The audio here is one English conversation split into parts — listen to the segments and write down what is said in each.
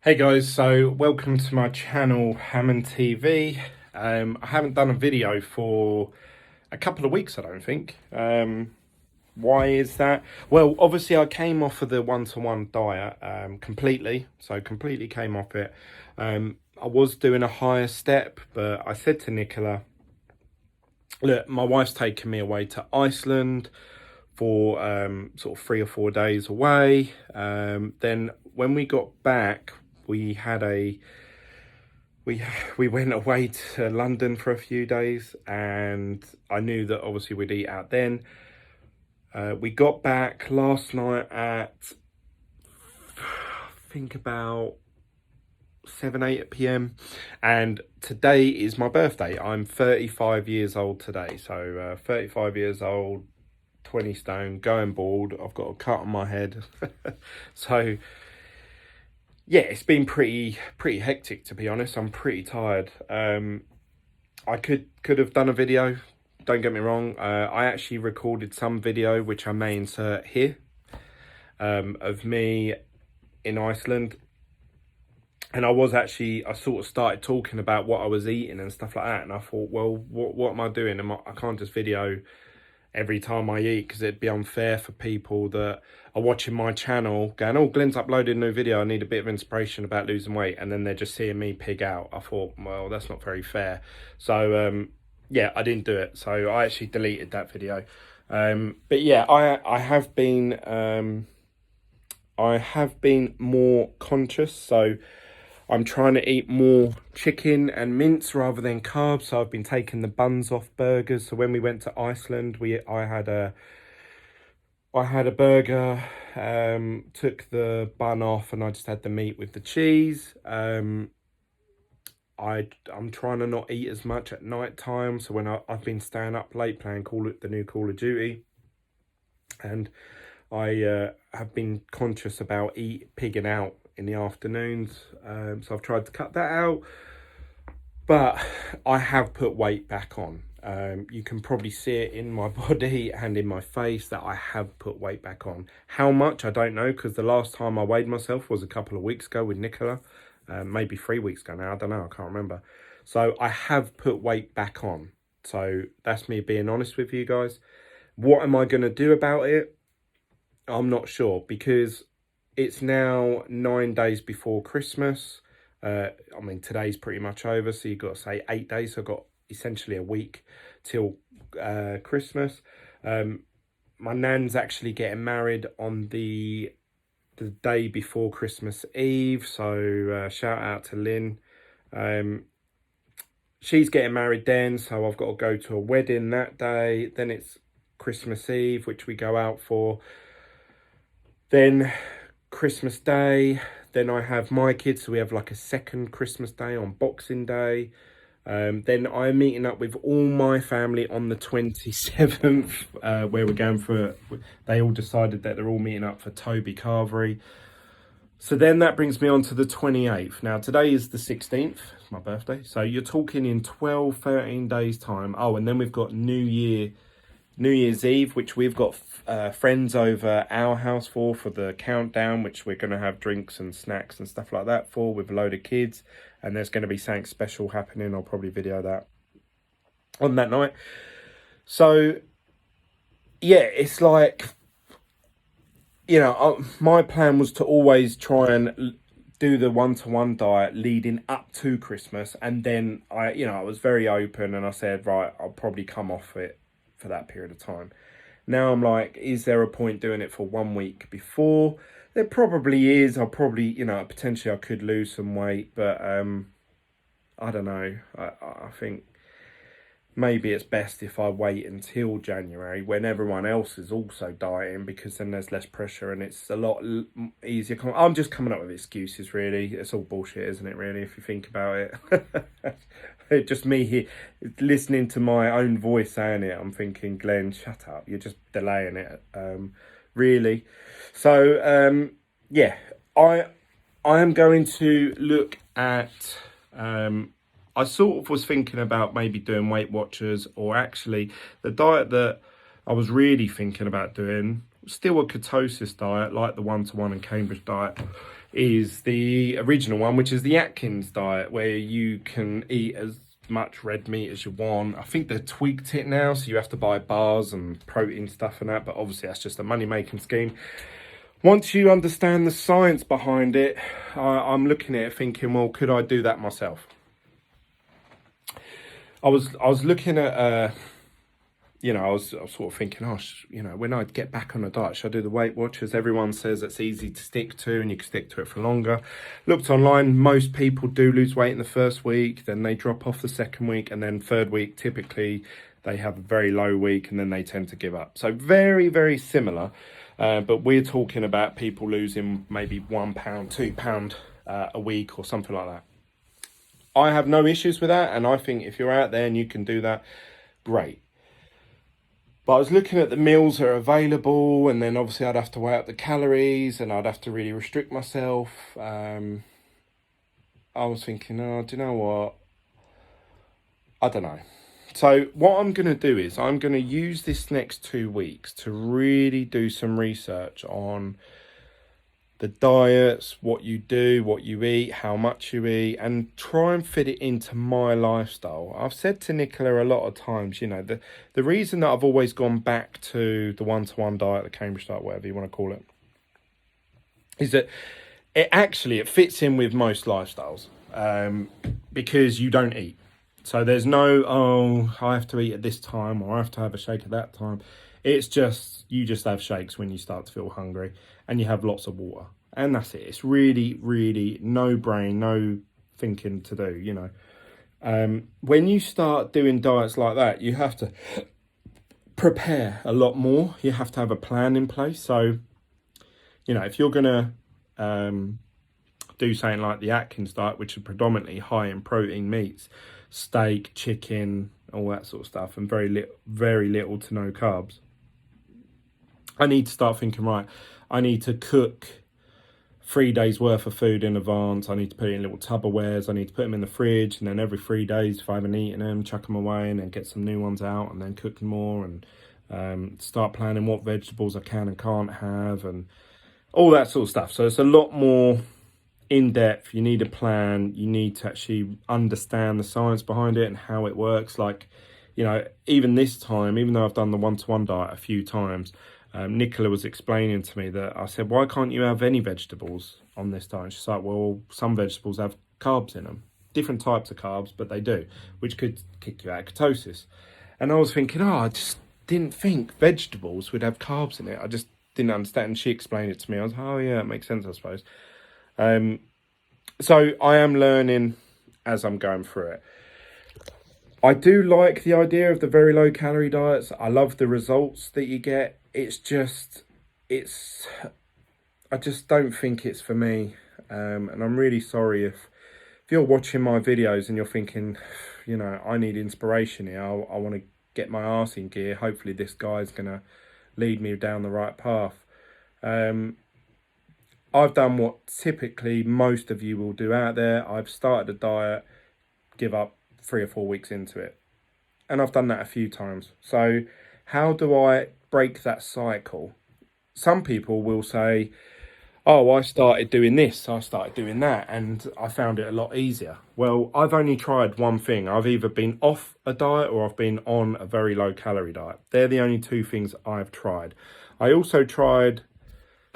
Hey guys, so welcome to my channel Hammond TV. I haven't done a video for a couple of weeks, I don't think. Why is that? Well, obviously I came off of the one-to-one diet completely, so completely came off it. I was doing a higher step, but I said to Nicola, look, my wife's taken me away to Iceland for sort of 3 or 4 days away. Then when we got back, we had we went away to London for a few days, and I knew that obviously we'd eat out then. We got back last night at I think about 7-8 p.m. and today is my birthday. I'm 35 years old today, so 35 years old, 20 stone, going bald. I've got a cut on my head. So yeah, it's been pretty hectic, to be honest. I'm pretty tired. I could have done a video, don't get me wrong. I actually recorded some video which I may insert here, of me in Iceland. And I sort of started talking about what I was eating and stuff like that. And I thought, well, what am I doing? I can't just video every time I eat, because it'd be unfair for people that are watching my channel going, oh, Glenn's uploaded a new video, I need a bit of inspiration about losing weight, and then they're just seeing me pig out. I thought, well, that's not very fair. So yeah, I didn't do it, so I actually deleted that video. But yeah, I have been more conscious, so I'm trying to eat more chicken and mince rather than carbs. So I've been taking the buns off burgers. So when we went to Iceland, I had a burger, took the bun off, and I just had the meat with the cheese. I'm trying to not eat as much at night time. So when I've been staying up late playing the new Call of Duty, and I have been conscious about pigging out in the afternoons, so I've tried to cut that out, but I have put weight back on. You can probably see it in my body and in my face that I have put weight back on. How much, I don't know, because the last time I weighed myself was a couple of weeks ago with Nicola, maybe 3 weeks ago now, I don't know, I can't remember. So I have put weight back on, so that's me being honest with you guys. What am I going to do about it? I'm not sure, because it's now 9 days before Christmas. I mean, today's pretty much over, so you've got to say 8 days. So I've got essentially a week till Christmas. My nan's actually getting married on the day before Christmas Eve. So shout out to Lynn. She's getting married then, so I've got to go to a wedding that day. Then it's Christmas Eve, which we go out for. Then Christmas Day, then I have my kids, so we have like a second Christmas Day on Boxing Day. Then I'm meeting up with all my family on the 27th, where we're going they all decided that they're all meeting up for Toby Carvery. So then that brings me on to the 28th. Now today is the 16th, it's my birthday, so you're talking in 13 days time. Oh, and then we've got New Year's Eve, which we've got friends over our house for the countdown, which we're going to have drinks and snacks and stuff like that for, with a load of kids. And there's going to be something special happening. I'll probably video that on that night. So yeah, it's like, you know, my plan was to always try and do the one-to-one diet leading up to Christmas. And then I was very open, and I said, right, I'll probably come off it for that period of time. Now I'm like, is there a point doing it for 1 week before? There probably is. I'll probably, potentially I could lose some weight, but I don't know. I think maybe it's best if I wait until January, when everyone else is also dieting, because then there's less pressure and it's a lot easier. I'm just coming up with excuses, really. It's all bullshit, isn't it, really, if you think about it? Just me here listening to my own voice saying it. I'm thinking, Glenn, shut up. You're just delaying it, really. So, yeah, I am going to look at... I sort of was thinking about maybe doing Weight Watchers, or actually the diet that I was really thinking about doing, still a ketosis diet like the one-to-one and Cambridge diet, is the original one, which is the Atkins diet, where you can eat as much red meat as you want. I think they've tweaked it now, so you have to buy bars and protein stuff and that, but obviously that's just a money-making scheme. Once you understand the science behind it, I'm looking at it thinking, well, could I do that myself? I was looking at, I was sort of thinking, when I get back on a diet, should I do the Weight Watchers? Everyone says it's easy to stick to and you can stick to it for longer. Looked online, most people do lose weight in the first week, then they drop off the second week, and then third week, typically, they have a very low week and then they tend to give up. So very, very similar. But we're talking about people losing maybe £1, £2 a week or something like that. I have no issues with that, and I think if you're out there and you can do that, great. But I was looking at the meals that are available, and then obviously I'd have to weigh up the calories and I'd have to really restrict myself. I was thinking, oh, do you know what? I don't know. So what I'm going to do is I'm going to use this next 2 weeks to really do some research on the diets, what you do, what you eat, how much you eat, and try and fit it into my lifestyle. I've said to Nicola a lot of times, the reason that I've always gone back to the one-to-one diet, the Cambridge diet, whatever you want to call it, is that it fits in with most lifestyles, because you don't eat. So there's no, I have to eat at this time or I have to have a shake at that time. It's just, you just have shakes when you start to feel hungry and you have lots of water. And that's it. It's really, really no brain, no thinking to do, When you start doing diets like that, you have to prepare a lot more. You have to have a plan in place. So, if you're going to do something like the Atkins diet, which is predominantly high in protein meats, steak, chicken, all that sort of stuff, and very little to no carbs, I need to start thinking, right, I need to cook 3 days worth of food in advance. I need to put it in little Tupperwares. I need to put them in the fridge, and then every 3 days, if I haven't eaten them, chuck them away and then get some new ones out and then cook more, and start planning what vegetables I can and can't have and all that sort of stuff. So it's a lot more in depth. You need a plan. You need to actually understand the science behind it and how it works. Like, even this time, even though I've done the one-to-one diet a few times, Nicola was explaining to me that I said, why can't you have any vegetables on this diet? She's like, well, some vegetables have carbs in them, different types of carbs, but they do, which could kick you out of ketosis. And I was thinking, I just didn't think vegetables would have carbs in it. I just didn't understand. And she explained it to me. I was like, oh yeah, it makes sense, I suppose. So I am learning as I'm going through it. I do like the idea of the very low calorie diets. I love the results that you get. I just don't think it's for me. And I'm really sorry if you're watching my videos and you're thinking, I need inspiration here. I want to get my arse in gear. Hopefully this guy's going to lead me down the right path. I've done what typically most of you will do out there. I've started a diet, give up 3 or 4 weeks into it. And I've done that a few times. So how do I break that cycle? Some people will say, oh, I started doing this, I started doing that, and I found it a lot easier. Well, I've only tried one thing. I've either been off a diet or I've been on a very low calorie diet. They're the only two things I've tried. I also tried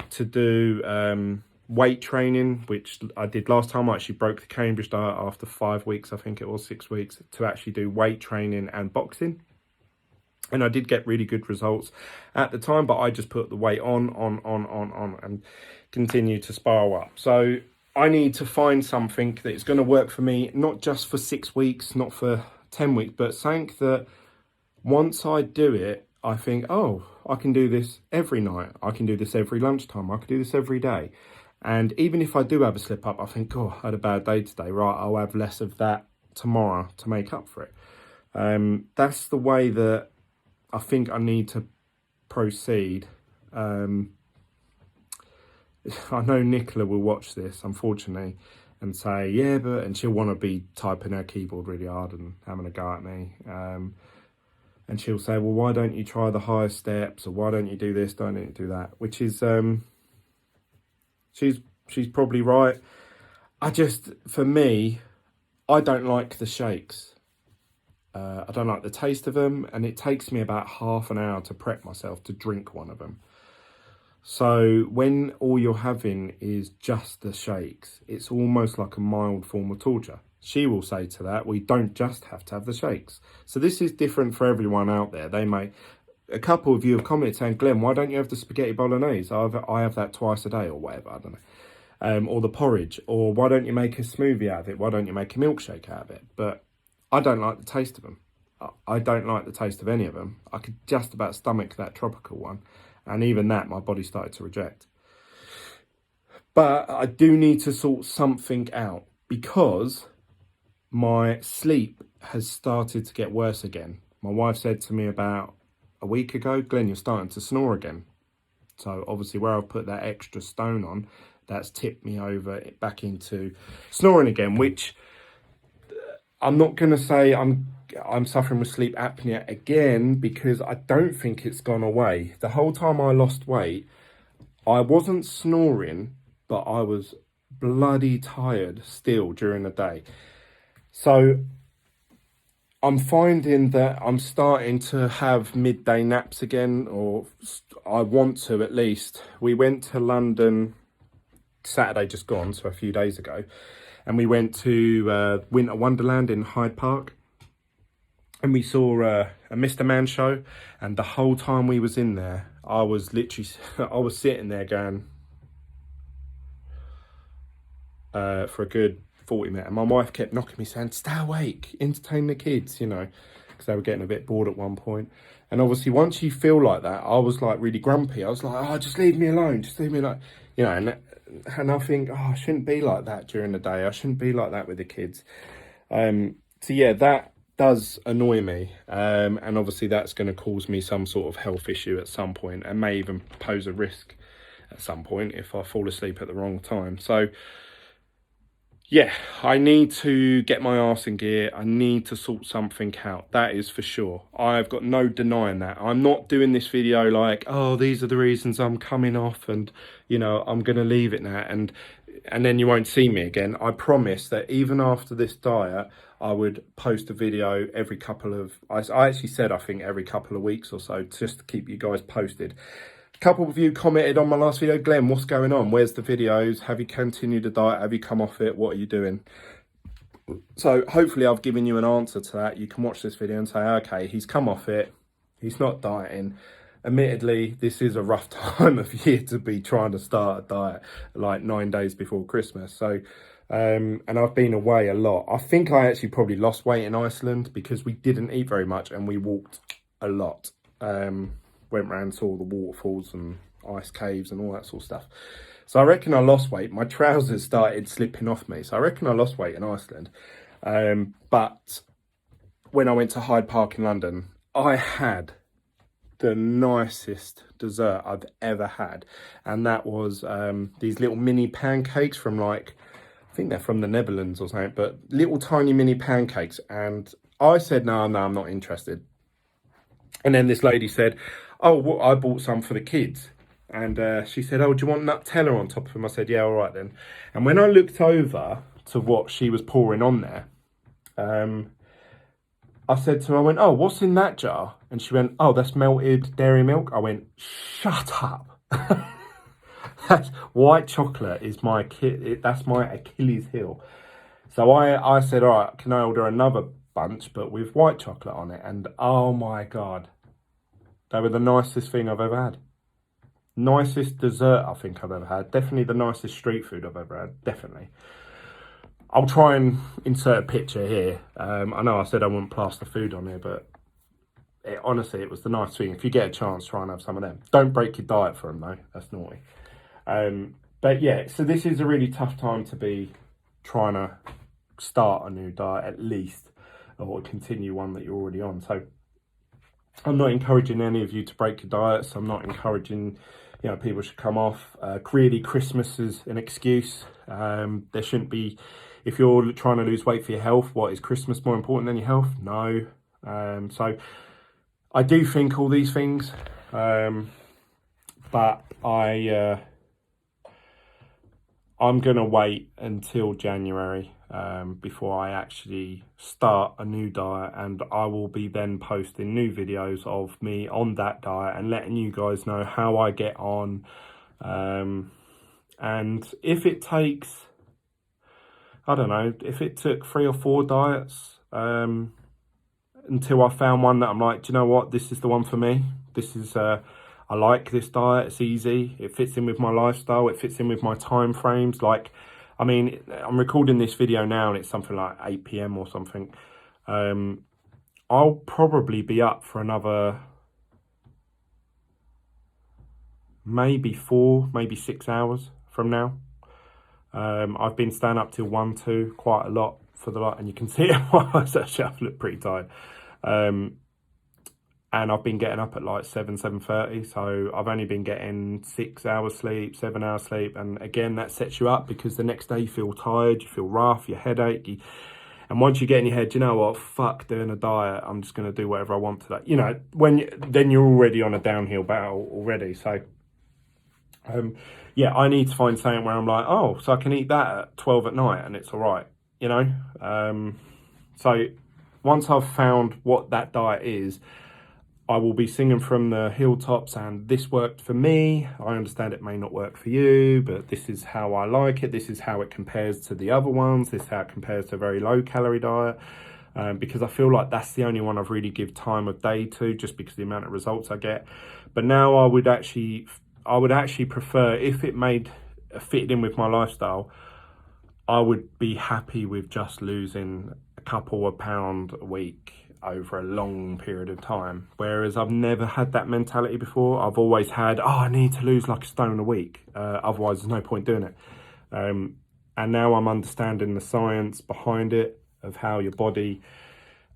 to do weight training, which I did last time. I actually broke the Cambridge diet after 5 weeks, I think it was 6 weeks, to actually do weight training and boxing. And I did get really good results at the time, but I just put the weight on, and continue to spiral up. So I need to find something that is going to work for me, not just for 6 weeks, not for 10 weeks, but something that once I do it, I think, oh, I can do this every night. I can do this every lunchtime. I can do this every day. And even if I do have a slip up, I think, oh, I had a bad day today. Right, I'll have less of that tomorrow to make up for it. That's the way that I think I need to proceed. I know Nicola will watch this, unfortunately, and say, yeah, but, and she'll want to be typing her keyboard really hard and having a go at me. And she'll say, well, why don't you try the higher steps, or why don't you do this, don't you do that? Which is, she's she's probably right. For me, I don't like the shakes. I don't like the taste of them, and it takes me about half an hour to prep myself to drink one of them. So when all you're having is just the shakes, it's almost like a mild form of torture. She will say to that, we don't just have to have the shakes. So this is different for everyone out there. A couple of you have commented saying, Glenn, why don't you have the spaghetti bolognese? I have that twice a day or whatever, I don't know. Or the porridge, or why don't you make a smoothie out of it? Why don't you make a milkshake out of it? But I don't like the taste of them. I don't like the taste of any of them. I could just about stomach that tropical one. And even that, my body started to reject. But I do need to sort something out because my sleep has started to get worse again. My wife said to me about a week ago, Glenn, you're starting to snore again. So obviously where I've put that extra stone on, that's tipped me over back into snoring again, which I'm not going to say I'm suffering with sleep apnea again, because I don't think it's gone away. The whole time I lost weight, I wasn't snoring, but I was bloody tired still during the day. So I'm finding that I'm starting to have midday naps again, or I want to at least. We went to London Saturday just gone, so a few days ago, and we went to Winter Wonderland in Hyde Park, and we saw a Mr. Man show, and the whole time we was in there, I was sitting there going for a good 40 minutes, and my wife kept knocking me saying, stay awake, entertain the kids, you know, because they were getting a bit bored at one point. And obviously once you feel like that, I was like really grumpy. I was like, oh, just leave me alone, just leave me alone, you know. And I think, oh, I shouldn't be like that during the day. I shouldn't be like that with the kids. So yeah, that does annoy me. And obviously that's going to cause me some sort of health issue at some point, and may even pose a risk at some point if I fall asleep at the wrong time. So yeah, I need to get my arse in gear. I need to sort something out. That is for sure. I've got no denying that. I'm not doing this video like, oh, these are the reasons I'm coming off and, you know, I'm going to leave it now. And then you won't see me again. I promise that even after this diet, I would post a video every couple of, I actually said, I think every couple of weeks or so, just to keep you guys posted. A couple of you commented on my last video, Glenn, what's going on? Where's the videos? Have you continued the diet? Have you come off it? What are you doing? So hopefully I've given you an answer to that. You can watch this video and say, okay, he's come off it. He's not dieting. Admittedly, this is a rough time of year to be trying to start a diet like 9 days before Christmas. So, and I've been away a lot. I think I actually probably lost weight in Iceland because we didn't eat very much and we walked a lot. Went round, saw the waterfalls and ice caves and all that sort of stuff. So I reckon I lost weight. My trousers started slipping off me. So I reckon I lost weight in Iceland. But when I went to Hyde Park in London, I had the nicest dessert I've ever had. And that was these little mini pancakes from like, I think they're from the Netherlands or something, but little tiny mini pancakes. And I said, no, I'm not interested. And then this lady said, oh, well, I bought some for the kids. And she said, oh, do you want Nutella on top of them? I said, yeah, all right then. And when I looked over to what she was pouring on there, I said to her, I went, oh, what's in that jar? And she went, oh, that's melted dairy milk. I went, shut up. That's white chocolate is that's my Achilles heel. So I said, all right, can I order another bunch, but with white chocolate on it? And oh my God, they were the nicest thing I've ever had. Nicest dessert I think I've ever had. Definitely the nicest street food I've ever had. Definitely. I'll try and insert a picture here. I know I said I wouldn't plaster food on here, but honestly, it was the nice thing. If you get a chance, try and have some of them. Don't break your diet for them though. That's naughty. But yeah, so this is a really tough time to be trying to start a new diet at least, or continue one that you're already on. So I'm not encouraging any of you to break your diets. I'm not encouraging, you know, people should come off. Really, Christmas is an excuse. There shouldn't be, if you're trying to lose weight for your health, what, is Christmas more important than your health? No. So I do think all these things, but I I'm going to wait until January before I actually start a new diet, and I will be then posting new videos of me on that diet and letting you guys know how I get on. And if it takes, I don't know, if it took 3 or 4 diets until I found one that I'm like, do you know what, this is the one for me. This is, I like this diet, it's easy, it fits in with my lifestyle, it fits in with my time frames. Like, I mean, I'm recording this video now and it's something like 8 p.m. or something. I'll probably be up for another maybe 4, maybe 6 hours from now. I've been staying up till 1, 2 quite a lot for the lot, and you can see it. Actually, I look pretty tired. And I've been getting up at like 7:30, so I've only been getting 6 hours sleep, 7 hours sleep, and again, that sets you up because the next day you feel tired, you feel rough, you headache, and once you get in your head, you know what, fuck doing a diet, I'm just going to do whatever I want today. You know, then you're already on a downhill battle already. So, yeah, I need to find something where I'm like, oh, so I can eat that at 12 at night and it's all right, you know? So once I've found what that diet is, I will be singing from the hilltops, and this worked for me. I understand it may not work for you, but this is how I like it. This is how it compares to the other ones. This is how it compares to a very low calorie diet, because I feel like that's the only one I've really give time of day to, just because of the amount of results I get. But now I would actually prefer, if it fitted in with my lifestyle, I would be happy with just losing a couple of pounds a week over a long period of time. Whereas I've never had that mentality before. I've always had, oh, I need to lose like a stone a week. Otherwise, there's no point doing it. And now I'm understanding the science behind it, of how your body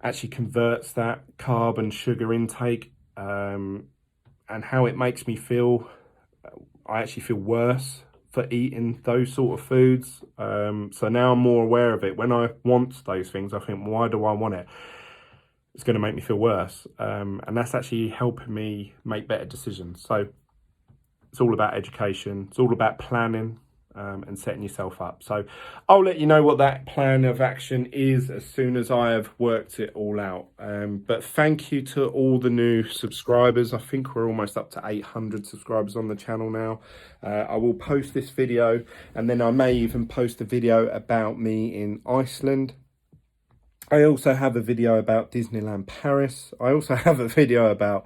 actually converts that carb and sugar intake, and how it makes me feel. I actually feel worse for eating those sort of foods. So now I'm more aware of it. When I want those things, I think, why do I want it? It's going to make me feel worse. And that's actually helping me make better decisions. So it's all about education. It's all about planning and setting yourself up. So I'll let you know what that plan of action is as soon as I have worked it all out. But thank you to all the new subscribers. I think we're almost up to 800 subscribers on the channel now. I will post this video, and then I may even post a video about me in Iceland. I also have a video about Disneyland Paris. I also have a video about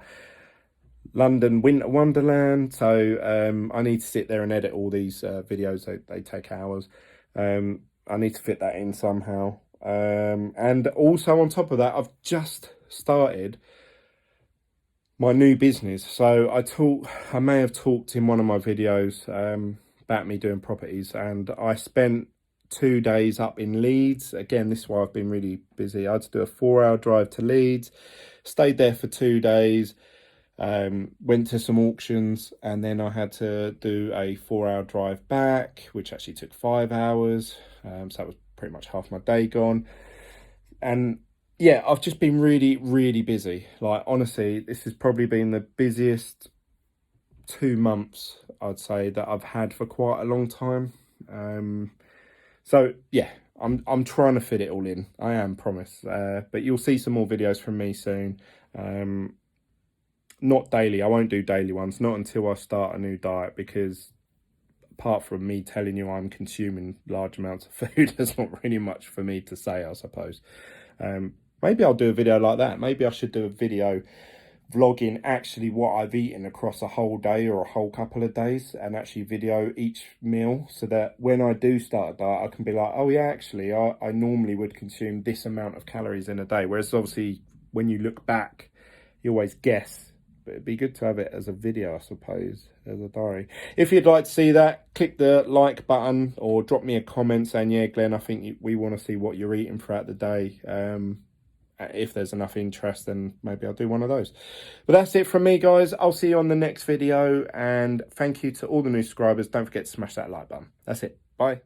London Winter Wonderland. So I need to sit there and edit all these videos. They take hours. I need to fit that in somehow. And also on top of that, I've just started my new business. So I may have talked in one of my videos about me doing properties, and I spent 2 days up in Leeds. Again, this is why I've been really busy. I had to do a 4-hour drive to Leeds, stayed there for 2 days, went to some auctions, and then I had to do a 4-hour drive back, which actually took 5 hours. So that was pretty much half my day gone. And yeah, I've just been really, really busy. Like, honestly, this has probably been the busiest 2 months, I'd say, that I've had for quite a long time. So yeah, I'm trying to fit it all in. I am, promise. But you'll see some more videos from me soon. Not daily. I won't do daily ones, not until I start a new diet, because apart from me telling you I'm consuming large amounts of food, there's not really much for me to say, I suppose. Maybe I'll do a video like that. Maybe I should do a video vlogging actually what I've eaten across a whole day or a whole couple of days, and actually video each meal, so that when I do start a diet, I can be like, oh yeah, actually I normally would consume this amount of calories in a day. Whereas obviously when you look back, you always guess, but it'd be good to have it as a video, I suppose, as a diary. If you'd like to see that, click the like button or drop me a comment saying, yeah, Glenn, I think we want to see what you're eating throughout the day. If there's enough interest, then maybe I'll do one of those. But that's it from me, guys. I'll see you on the next video, and thank you to all the new subscribers. Don't forget to smash that like button. That's it. Bye.